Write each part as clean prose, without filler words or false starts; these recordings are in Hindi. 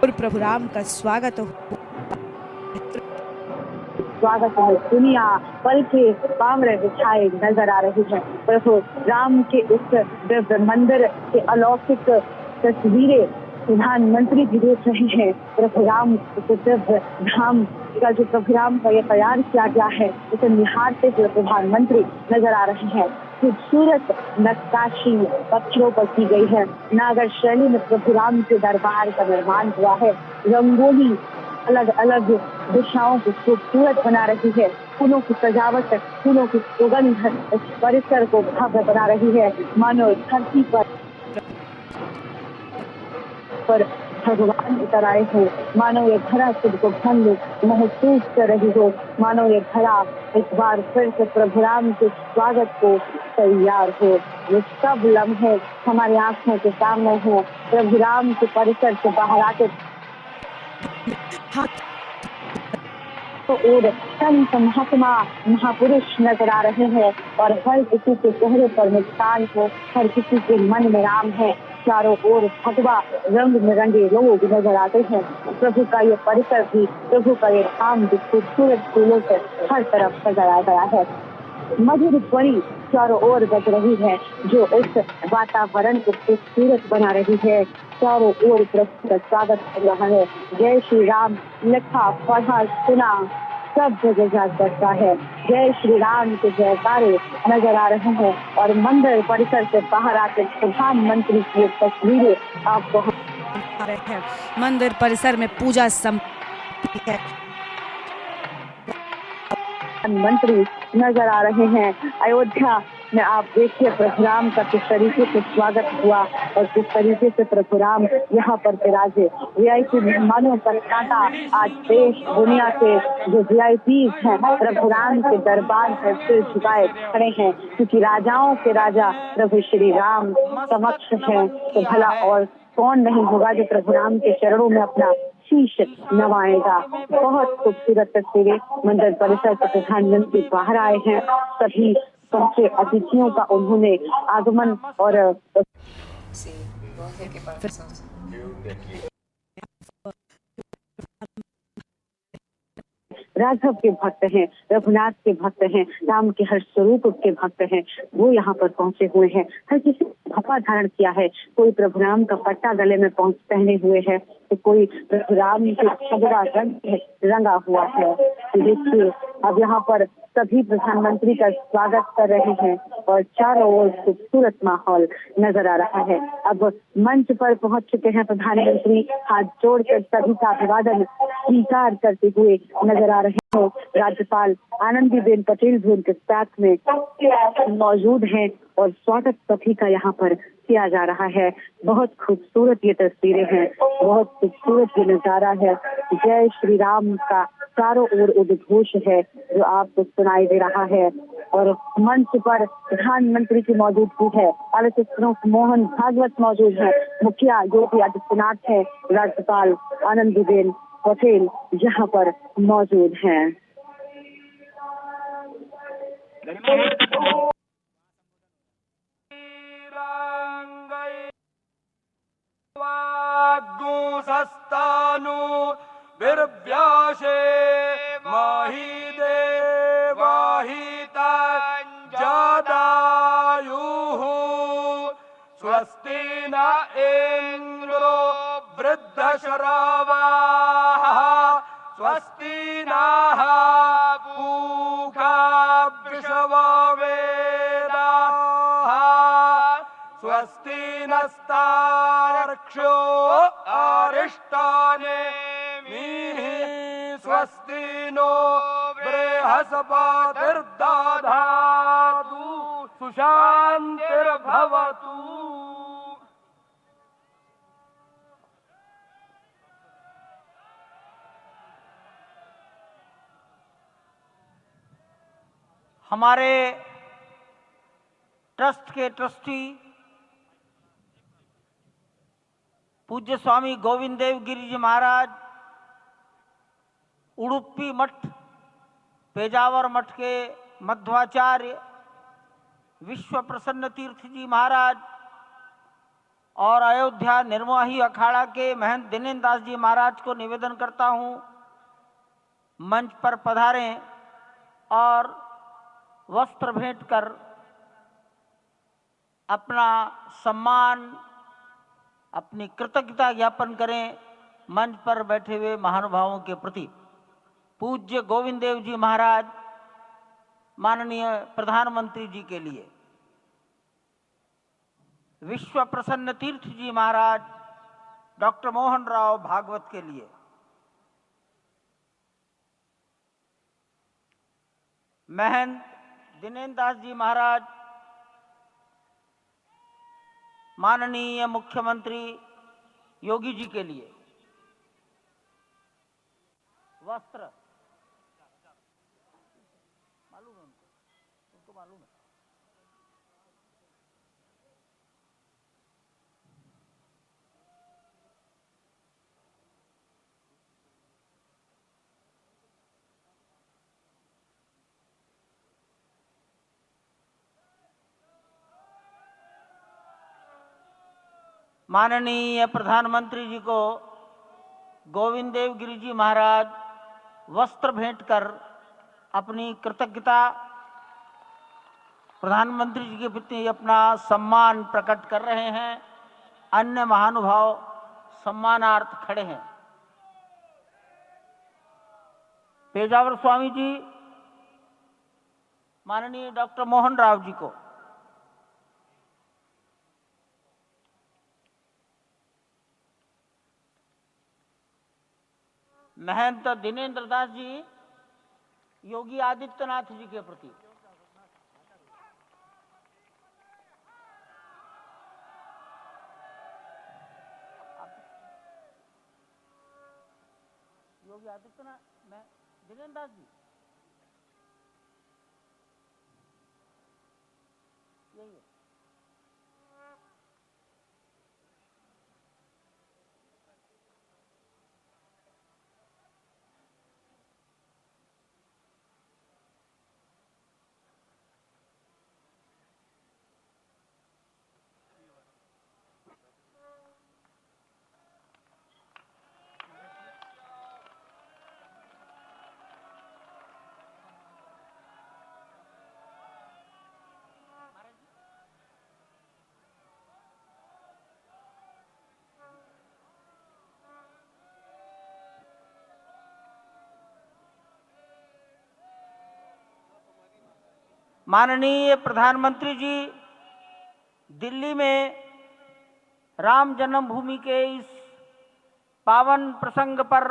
और प्रभु राम का स्वागत है। दुनिया पल के पामरे बिछाए नजर आ रही है। प्रभु राम के इस दिव्य मंदिर के अलौकिक तस्वीरें प्रधानमंत्री भी देख रहे हैं। प्रभु राम के दिव्य धाम का जो प्रभु राम का ये तैयार किया गया है, उसे निहारते हुए प्रधानमंत्री नजर आ रहे हैं। खूबसूरत नक्काशी पत्थरों पर की गई है। नागर शैली में प्रभु राम के दरबार का निर्माण हुआ है। रंगोली अलग अलग दिशाओं को खूबसूरत बना रही है। फूलों की सजावट, फूलों की सुगंध इस परिसर को भव्य बना रही है। मानो धरती पर भगवान उतर आए हो। मानो ये धरा खुद को धन्य महसूस कर रही हो। मानो ये धरा एक बार फिर से प्रभु राम के स्वागत को तैयार हो। ये सब लम्हे हमारी आंखों के सामने हो। प्रभु राम के परिसर से बाहर आके और संत महात्मा महापुरुष नजर आ रहे हैं और हर किसी के चेहरे पर मुस्कान हो, हर किसी के मन में राम है। चारों ओर भगवा रंग बिरंगे लोग नजर आते हैं। प्रभु का ये परिसर भी, प्रभु का ये धाम भी खूबसूरत फूलों से हर तरफ सजाया गया है। मधुर ध्वनि चारों ओर बज रही है, जो इस वातावरण को खूबसूरत बना रही है। चारों ओर प्रभु का स्वागत कर रहा है। जय श्री राम लिखा पढ़ा सुना सब जगह जा सकता है। जय श्री राम के जयकारे नजर आ रहे हैं और मंदिर परिसर से बाहर आकर प्रधानमंत्री की तस्वीरें आपको मंदिर परिसर में पूजा संपन्न है। मंत्री नजर आ रहे हैं। अयोध्या में आप देखिए प्रभु राम का किस तरीके से स्वागत हुआ और किस तरीके से प्रभु राम यहाँ पर विराजे। वीआईपी मेहमानों पर कांटा आज देश दुनिया के जो वीआईपी हैं प्रभु राम के दरबार पर सिर झुकाए खड़े हैं, क्योंकि राजाओं के राजा प्रभु श्री राम समक्ष हैं। तो भला और कौन नहीं होगा जो प्रभु राम के चरणों में अपना शीश नवाएगा। बहुत खूबसूरत तस्वीरें मंदिर परिसर से प्रधानमंत्री बाहर आए हैं। सभी पहुंचे अतिथियों का उन्होंने आगमन और राघव के भक्त हैं, रघुनाथ के भक्त हैं, राम के हर स्वरूप के भक्त हैं, वो यहाँ पर पहुंचे हुए हैं। हर किसी ने भपा धारण किया है। कोई प्रभु राम का पट्टा गले में पहने हुए है, तो कोई प्रभु राम के भगवा रंग रंगा हुआ है। देखिए अब यहाँ पर सभी प्रधानमंत्री का स्वागत कर रहे हैं और चारों ओर खूबसूरत माहौल नजर आ रहा है। अब मंच पर पहुंच चुके हैं प्रधानमंत्री, हाथ जोड़कर सभी का अभिवादन स्वीकार करते हुए नजर आ रहे हैं। राज्यपाल आनंदीबेन पटेल भी उनके साथ में मौजूद हैं और स्वागत सभी का यहाँ पर किया जा रहा है। बहुत खूबसूरत ये तस्वीरें हैं, बहुत खूबसूरत ये नजारा है। जय श्री राम का चारों ओर उद्घोष है जो आपको सुनाई दे रहा है और मंच पर प्रधानमंत्री की मौजूदगी है। आलोचक प्रमुख मोहन भागवत मौजूद है, मुखिया योगी आदित्यनाथ है, राज्यपाल आनंदीबेन पटेल यहाँ पर मौजूद हैं। बिर्व्याशे महिदेवाहिता जादायुः स्वस्ति न इंद्रो वृद्धश्रवाः स्वस्ति नः पूषा विश्ववेदाः स्वस्ति नस्तार्क्ष्यो अरिष्टानेमिः स्वस्ति नो बृहस्पतिर्दधातु सुशान्तिर्भवतु। हमारे ट्रस्ट के ट्रस्टी पूज्य स्वामी गोविंद देव गिरी जी महाराज, उडुपी मठ पेजावर मठ के मध्वाचार्य विश्व प्रसन्न तीर्थ जी महाराज और अयोध्या निर्मोही अखाड़ा के महंत दिनेन्द्र दास जी महाराज को निवेदन करता हूं, मंच पर पधारें और वस्त्र भेंट कर अपना सम्मान, अपनी कृतज्ञता ज्ञापन करें मंच पर बैठे हुए महानुभावों के प्रति। पूज्य गोविंद देव जी महाराज, माननीय प्रधानमंत्री जी के लिए, विश्व प्रसन्न तीर्थ जी महाराज डॉक्टर मोहन राव भागवत के लिए, महंत दिनेन्द्र दास जी महाराज माननीय मुख्यमंत्री योगी जी के लिए वस्त्र, मालूम है उनको मालूम है। माननीय प्रधानमंत्री जी को गोविंद देव गिरि जी महाराज वस्त्र भेंट कर अपनी कृतज्ञता, प्रधानमंत्री जी के प्रति अपना सम्मान प्रकट कर रहे हैं। अन्य महानुभाव सम्मानार्थ खड़े हैं। पेजावर स्वामी जी माननीय डॉक्टर मोहन राव जी को, महंत दिनेन्द्र दास जी योगी आदित्यनाथ जी के प्रति, योगी आदित्यनाथ, मैं दिनेन्द्र दास जी, यही है। माननीय प्रधानमंत्री जी दिल्ली में राम जन्मभूमि के इस पावन प्रसंग पर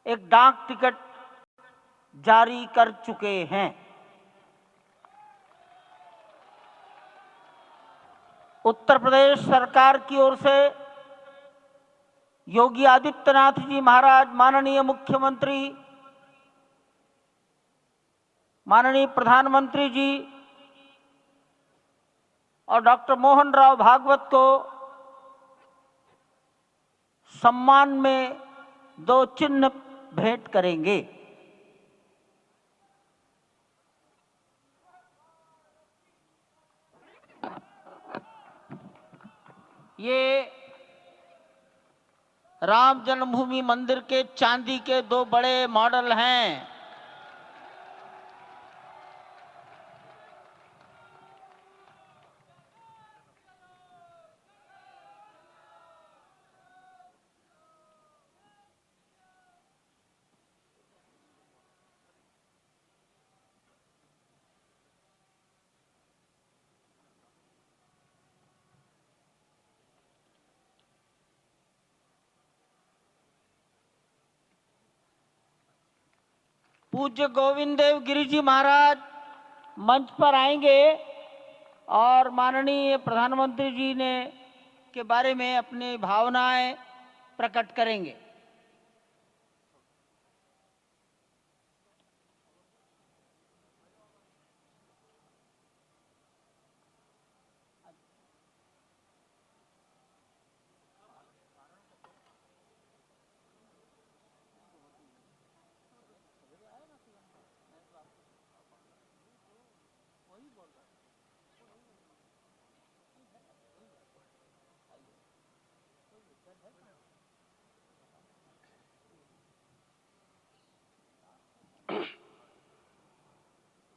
एक डाक टिकट जारी कर चुके हैं। उत्तर प्रदेश सरकार की ओर से योगी आदित्यनाथ जी महाराज, माननीय मुख्यमंत्री, माननीय प्रधानमंत्री जी और डॉक्टर मोहन राव भागवत को सम्मान में 2 चिन्ह भेंट करेंगे। ये राम जन्मभूमि मंदिर के चांदी के 2 बड़े मॉडल हैं। पूज्य गोविंद देव गिरि जी महाराज मंच पर आएंगे और माननीय प्रधानमंत्री जी ने के बारे में अपनी भावनाएं प्रकट करेंगे।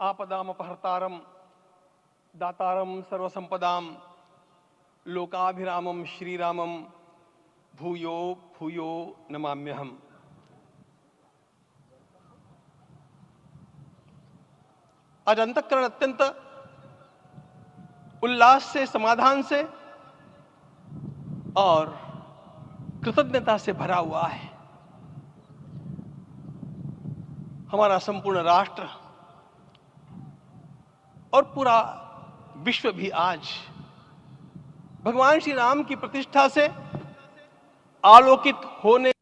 आपदामपहर्तारम दातारम सर्वसंपदाम लोकाभिरामम श्रीरामम भूयो भूयो नमाम्यहम्। आज अंतःकरण अत्यंत उल्लास से, समाधान से और कृतज्ञता से भरा हुआ है। हमारा संपूर्ण राष्ट्र और पूरा विश्व भी आज भगवान श्री राम की प्रतिष्ठा से आलोकित होने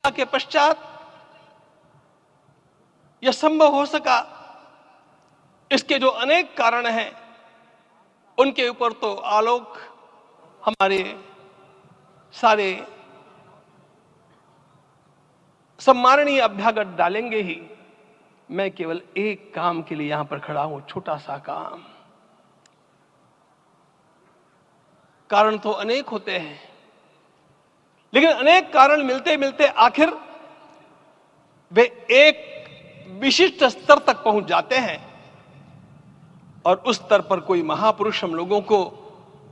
के पश्चात यह संभव हो सका। इसके जो अनेक कारण हैं उनके ऊपर तो आलोक हमारे सारे सम्माननीय अभ्यागत डालेंगे ही। मैं केवल एक काम के लिए यहां पर खड़ा हूं, छोटा सा काम। कारण तो अनेक होते हैं, लेकिन अनेक कारण मिलते मिलते आखिर वे एक विशिष्ट स्तर तक पहुंच जाते हैं और उस स्तर पर कोई महापुरुष हम लोगों को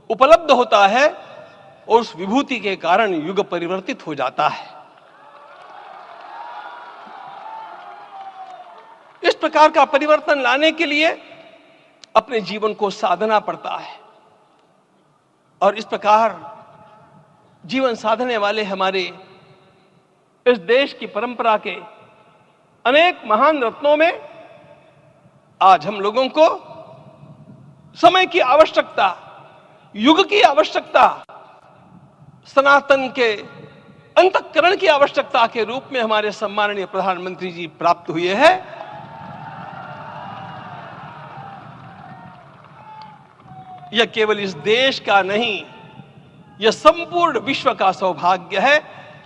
उपलब्ध होता है और उस विभूति के कारण युग परिवर्तित हो जाता है। इस प्रकार का परिवर्तन लाने के लिए अपने जीवन को साधना पड़ता है और इस प्रकार जीवन साधने वाले हमारे इस देश की परंपरा के अनेक महान रत्नों में आज हम लोगों को समय की आवश्यकता, युग की आवश्यकता, सनातन के अंतःकरण की आवश्यकता के रूप में हमारे सम्माननीय प्रधानमंत्री जी प्राप्त हुए हैं। यह केवल इस देश का नहीं, यह संपूर्ण विश्व का सौभाग्य है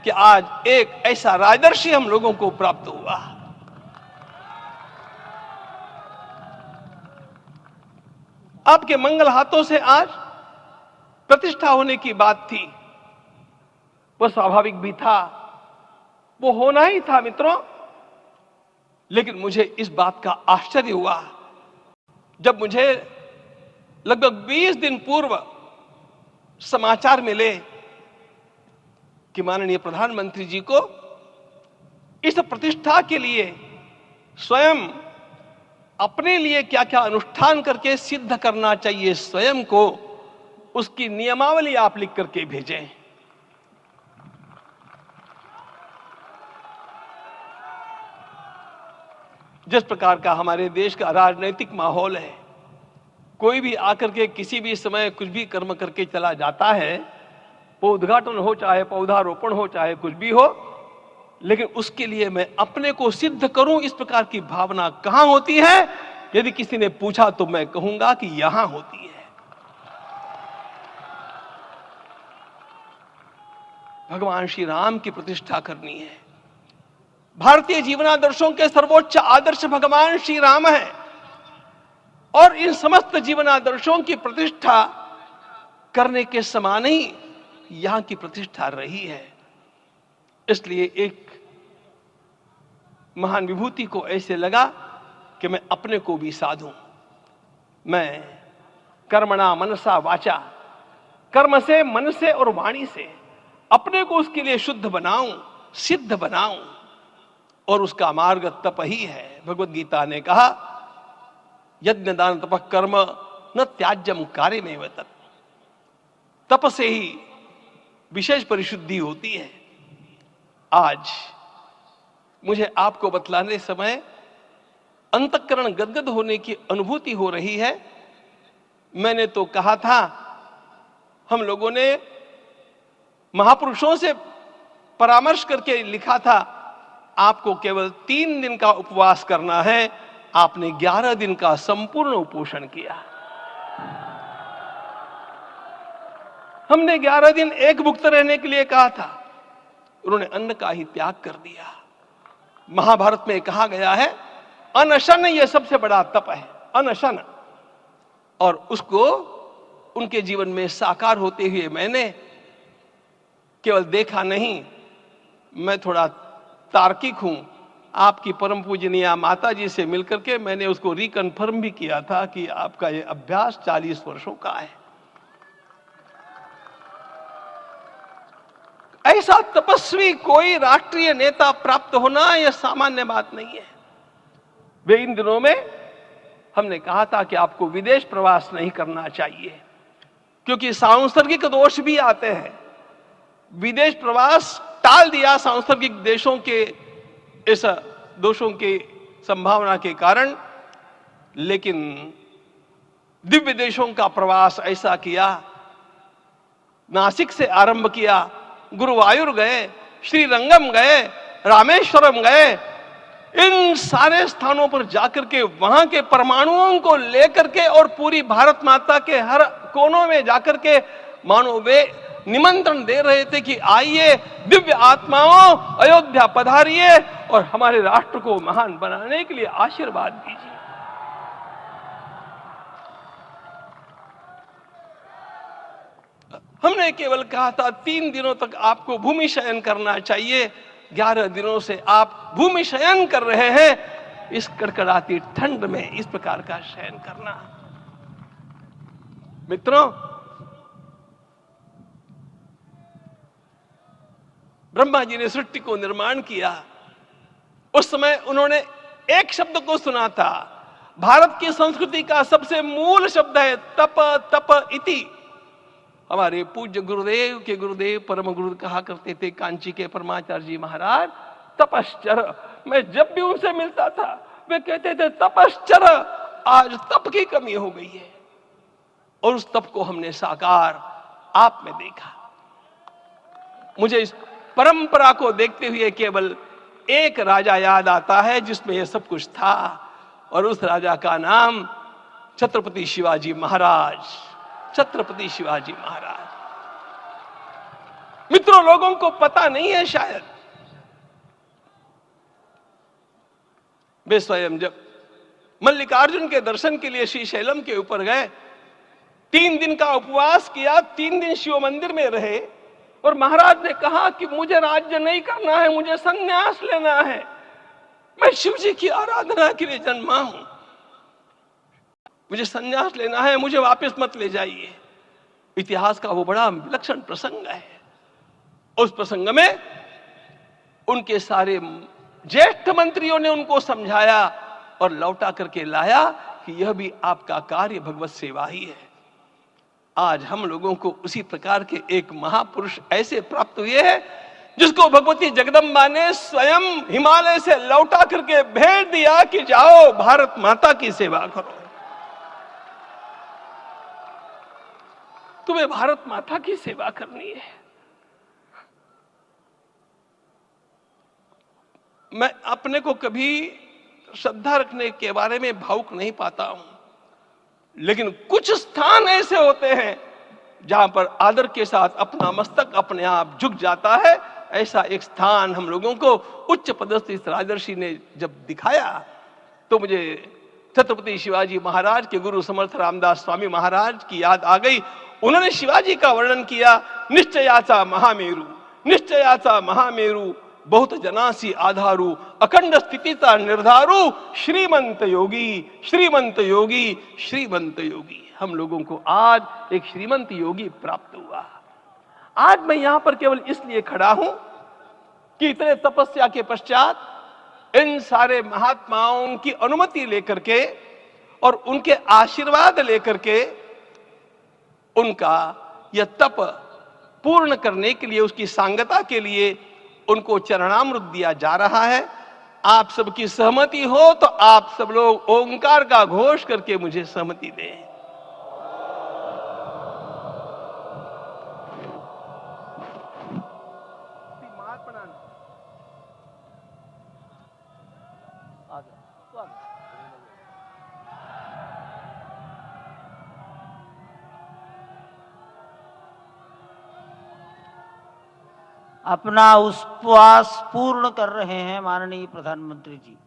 कि आज एक ऐसा राजदर्शी हम लोगों को प्राप्त हुआ। आपके मंगल हाथों से आज प्रतिष्ठा होने की बात थी, वह स्वाभाविक भी था, वो होना ही था मित्रों। लेकिन मुझे इस बात का आश्चर्य हुआ जब मुझे लगभग 20 दिन पूर्व समाचार मिले कि माननीय प्रधानमंत्री जी को इस प्रतिष्ठा के लिए स्वयं अपने लिए क्या क्या अनुष्ठान करके सिद्ध करना चाहिए स्वयं को, उसकी नियमावली आप लिख करके भेजें। जिस प्रकार का हमारे देश का राजनीतिक माहौल है, कोई भी आकर के किसी भी समय कुछ भी कर्म करके चला जाता है, वो उद्घाटन हो चाहे पौधारोपण हो चाहे कुछ भी हो, लेकिन उसके लिए मैं अपने को सिद्ध करूं, इस प्रकार की भावना कहां होती है? यदि किसी ने पूछा तो मैं कहूंगा कि यहां होती है। भगवान श्री राम की प्रतिष्ठा करनी है। भारतीय जीवनादर्शों के सर्वोच्च आदर्श भगवान श्री राम है और इन समस्त जीवनादर्शों की प्रतिष्ठा करने के समान ही यहां की प्रतिष्ठा रही है। इसलिए एक महान विभूति को ऐसे लगा कि मैं अपने को भी साधूं। मैं कर्मणा मनसा वाचा, कर्म से, मन से और वाणी से अपने को उसके लिए शुद्ध बनाऊं, सिद्ध बनाऊं, और उसका मार्ग तप ही है। भगवत गीता ने कहा, यज्ञ दान तप कर्म न त्याज्यम कार्यमेव तत्। तप से ही विशेष परिशुद्धि होती है। आज मुझे आपको बतलाने समय अंतःकरण गदगद होने की अनुभूति हो रही है। मैंने तो कहा था, हम लोगों ने महापुरुषों से परामर्श करके लिखा था, आपको केवल 3 दिन का उपवास करना है। आपने 11 दिन का संपूर्ण उपोषण किया। हमने 11 दिन एक भुक्त रहने के लिए कहा था, उन्होंने अन्न का ही त्याग कर दिया। महाभारत में कहा गया है अनशन यह सबसे बड़ा तप है, अनशन। और उसको उनके जीवन में साकार होते हुए मैंने केवल देखा नहीं, मैं थोड़ा तार्किक हूं। आपकी परम पूजनीय माता जी से मिलकर के मैंने उसको रिकन्फर्म भी किया था कि आपका ये अभ्यास 40 वर्षों का है। ऐसा तपस्वी कोई राष्ट्रीय नेता प्राप्त होना यह सामान्य बात नहीं है। वे इन दिनों में हमने कहा था कि आपको विदेश प्रवास नहीं करना चाहिए, क्योंकि सांसर्गिक दोष भी आते हैं। विदेश प्रवास टाल दिया सांसर्गिक देशों के इस दोषों की संभावना के कारण, लेकिन दिव्य देशों का प्रवास ऐसा किया। नासिक से आरंभ किया, गुरुवायूर गए, श्रीरंगम गए, रामेश्वरम गए। इन सारे स्थानों पर जाकर के वहां के परमाणुओं को लेकर के और पूरी भारत माता के हर कोनों में जाकर के मानो वे निमंत्रण दे रहे थे कि आइए दिव्य आत्माओं, अयोध्या पधारिए और हमारे राष्ट्र को महान बनाने के लिए आशीर्वाद दीजिए। हमने केवल कहा था 3 दिनों तक आपको भूमि शयन करना चाहिए। 11 दिनों से आप भूमि शयन कर रहे हैं। इस कड़कड़ाती ठंड में इस प्रकार का शयन करना, मित्रों, ब्रह्मा जी ने सृष्टि को निर्माण किया। उस समय उन्होंने एक शब्द को सुना था। भारत की संस्कृति का सबसे मूल शब्द है तप, तप इति। हमारे पूज्य गुरुदेव के गुरुदेव परम गुरु कहा करते थे, कांची के परमाचार्य जी महाराज, तपश्चर। मैं जब भी उनसे मिलता था वे कहते थे तपश्चर। आज तप की कमी हो गई है और उस तप को हमने साकार आप में देखा। मुझे इस परंपरा को देखते हुए केवल एक राजा याद आता है जिसमें यह सब कुछ था, और उस राजा का नाम छत्रपति शिवाजी महाराज। छत्रपति शिवाजी महाराज। मित्रों, लोगों को पता नहीं है शायद, वे स्वयं जब मल्लिकार्जुन के दर्शन के लिए श्रीशैलम के ऊपर गए, 3 दिन का उपवास किया, 3 दिन शिव मंदिर में रहे, और महाराज ने कहा कि मुझे राज्य नहीं करना है, मुझे संन्यास लेना है, मैं शिव जी की आराधना के लिए जन्मा हूं, मुझे संन्यास लेना है, मुझे वापस मत ले जाइए। इतिहास का वो बड़ा विलक्षण प्रसंग है। उस प्रसंग में उनके सारे ज्येष्ठ मंत्रियों ने उनको समझाया और लौटा करके लाया कि यह भी आपका कार्य भगवत सेवा ही है। आज हम लोगों को उसी प्रकार के एक महापुरुष ऐसे प्राप्त हुए हैं जिसको भगवती जगदम्बा ने स्वयं हिमालय से लौटा करके भेज दिया कि जाओ भारत माता की सेवा करो। तुम्हें भारत माता की सेवा करनी है। मैं अपने को कभी श्रद्धा रखने के बारे में भावुक नहीं पाता हूं, लेकिन कुछ स्थान ऐसे होते हैं जहां पर आदर के साथ अपना मस्तक अपने आप झुक जाता है। ऐसा एक स्थान हम लोगों को उच्च पदस्थ इस राजर्षि ने जब दिखाया तो मुझे छत्रपति शिवाजी महाराज के गुरु समर्थ रामदास स्वामी महाराज की याद आ गई। उन्होंने शिवाजी का वर्णन किया, निश्चयाचा महामेरु, निश्चयाचा महामेरु, बहुत जनासी आधारू, अखंड स्थितिता निर्धारू, श्रीमंत योगी, श्रीमंत योगी, श्रीमंत योगी। हम लोगों को आज एक श्रीमंत योगी प्राप्त हुआ। आज मैं यहां पर केवल इसलिए खड़ा हूं कि इतने तपस्या के पश्चात इन सारे महात्माओं की अनुमति लेकर के और उनके आशीर्वाद लेकर के उनका यह तप पूर्ण करने के लिए, उसकी सांगता के लिए उनको चरणामृत दिया जा रहा है। आप सबकी सहमति हो तो आप सब लोग ओंकार का घोष करके मुझे सहमति दें। अपना उपवास पूर्ण कर रहे हैं माननीय प्रधानमंत्री जी।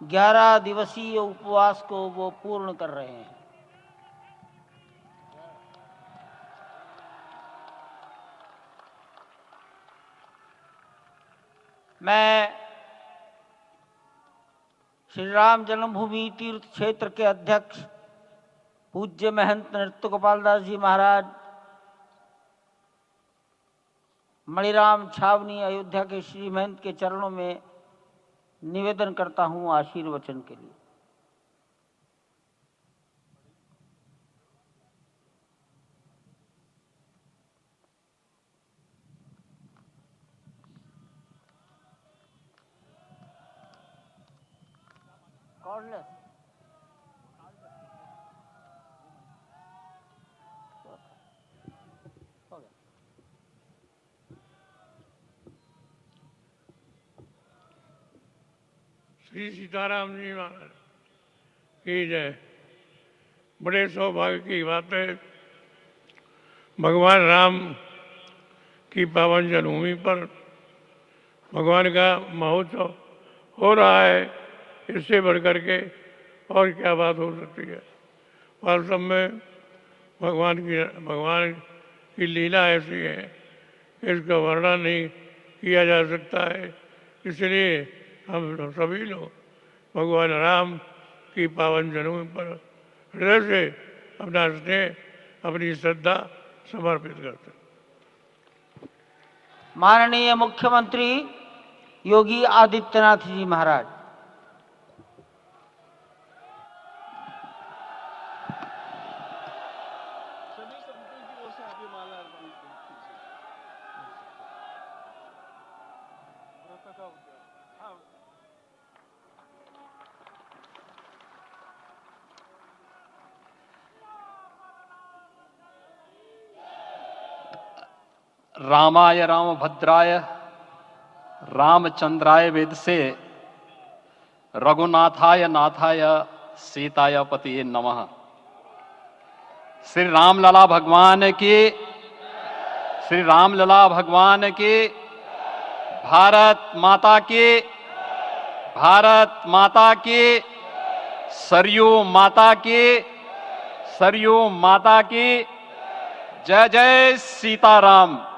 11 दिवसीय उपवास को वो पूर्ण कर रहे हैं। मैं श्री राम जन्मभूमि तीर्थ क्षेत्र के अध्यक्ष पूज्य महंत नृत्य गोपाल दास जी महाराज, मणिराम छावनी अयोध्या के श्री महंत के चरणों में निवेदन करता हूं आशीर्वचन के लिए। श्री सीताराम जी महाराज की जय। बड़े सौभाग्य की बात है, भगवान राम की पावन जन्मभूमि पर भगवान का महोत्सव हो रहा है। इससे बढ़कर के और क्या बात हो सकती है। वास्तव में भगवान की लीला ऐसी है, इसका वर्णन नहीं किया जा सकता है। इसलिए हम सभी लोग भगवान राम की पावन जन्मभूमि पर हृदय से अपना स्नेह, अपनी श्रद्धा समर्पित करते हैं। माननीय मुख्यमंत्री योगी आदित्यनाथ जी महाराज। रामाय रामभद्राय रामचंद्राय वेदसे रघुनाथाय नाथाय सीताय पतिये नमः। श्री रामलला भगवान की, श्री रामलला भगवान की, भारत माता की, भारत माता की, सरयू माता की, सरयू माता की जय। जय सीताराम।